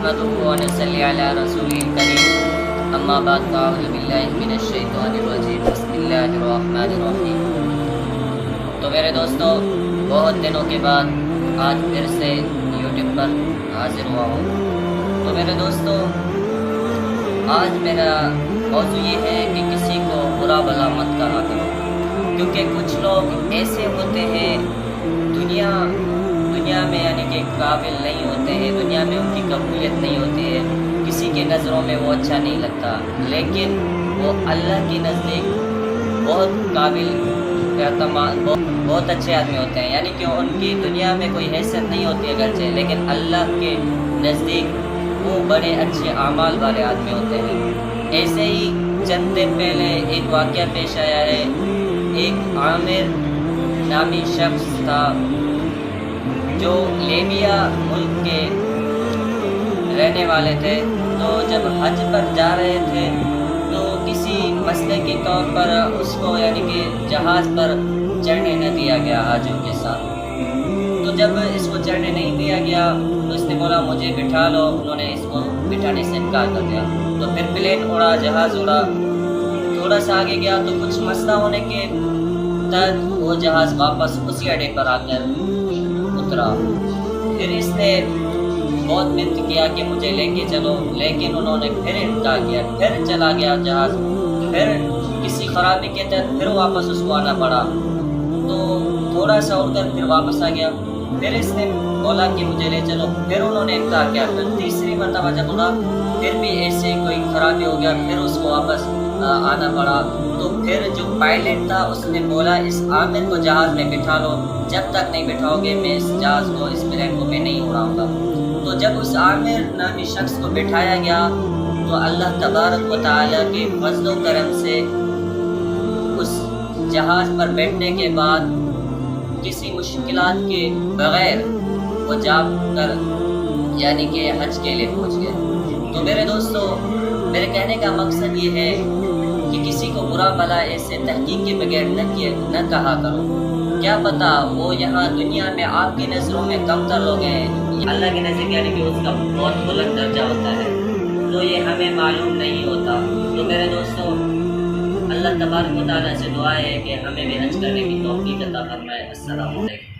नहमदुहु व नसल्ली अला रसूलिल करीम अम्मा बाद फ़अऊज़ु बिल्लाहि मिनश शैतानिर रजीम बिस्मिल्लाहिर रहमानिर रहीम। तो मेरे दोस्तों, बहुत दिनों के बाद आज फिर से यूट्यूब पर हाजिर हुआ हूँ। तो मेरे दोस्तों, आज मेरा मौजू ये है कि किसी को बुरा भला मत कहा करो, क्योंकि कुछ लोग ऐसे होते हैं दुनिया में यानी कि काबिल नहीं होते हैं, दुनिया में उनकी कबूलियत नहीं होती है, किसी के नज़रों में वो अच्छा नहीं लगता, लेकिन वो अल्लाह की नज़दीक बहुत काबिल बहुत अच्छे आदमी होते हैं। यानी कि उनकी दुनिया में कोई हैसियत नहीं होती अगरचे, लेकिन अल्लाह के नज़दीक वो बड़े अच्छे आमाल वाले आदमी होते हैं। ऐसे ही चंद दिन पहले एक वाक़या पेश आया है। एक आमिर नामी शख्स था जो लीबिया मुल्क के रहने वाले थे। तो जब हज पर जा रहे थे तो किसी मसले के तौर पर उसको यानी कि जहाज़ पर चढ़ने न दिया गया हाजियों के साथ। तो जब इसको चढ़ने नहीं दिया गया तो इसने बोला मुझे बिठा लो, उन्होंने इसको बिठाने से इनकार कर दिया। तो फिर प्लेन उड़ा, जहाज़ उड़ा, थोड़ा सा आगे गया तो कुछ मसला होने के तहत वो जहाज़ वापस उसी अड्डे पर आकर उतरा। फिर इसने बहुत मिन्नत किया कि मुझे लेके चलो, लेकिन उन्होंने फिर इनकार किया। फिर चला गया जहाज़, फिर किसी खराबी के तहत फिर वापस उसको आना पड़ा। तो थोड़ा सा उड़कर फिर वापस आ गया। फिर इसने बोला कि मुझे ले चलो, फिर उन्होंने इनकार किया। फिर तीसरी मरतबा जब उड़ा फिर भी ऐसे कोई खराबी हो गया, फिर उसको वापस आना पड़ा। तो फिर जो पायलट था उसने बोला इस आमिर को जहाज़ में बिठा लो, जब तक नहीं बिठाओगे मैं इस जहाज़ को, इस प्लेन को मैं नहीं उड़ाऊंगा। तो जब उस आमिर नामी शख्स को बिठाया गया तो अल्लाह तबारक व तआला के फज़ल व करम से उस जहाज़ पर बैठने के बाद किसी मुश्किलात के बग़ैर वो जाकर यानी कि हज के लिए पहुँच गए। तो मेरे दोस्तों, मेरे कहने का मकसद ये है कि किसी को बुरा भला ऐसे तहकीक के बगैर न कहा करो। क्या पता वो यहाँ दुनिया में आपकी नज़रों में कमतर लोग हैं, अल्लाह के नज़र यानी कि उसका बहुत बुलंद दर्जा होता है, तो ये हमें मालूम नहीं होता। तो मेरे दोस्तों, अल्लाह तबारक व तआला से दुआ है कि हमें भी हज करने की तौफीक अता फरमाए। अस्सलामु अलैकुम।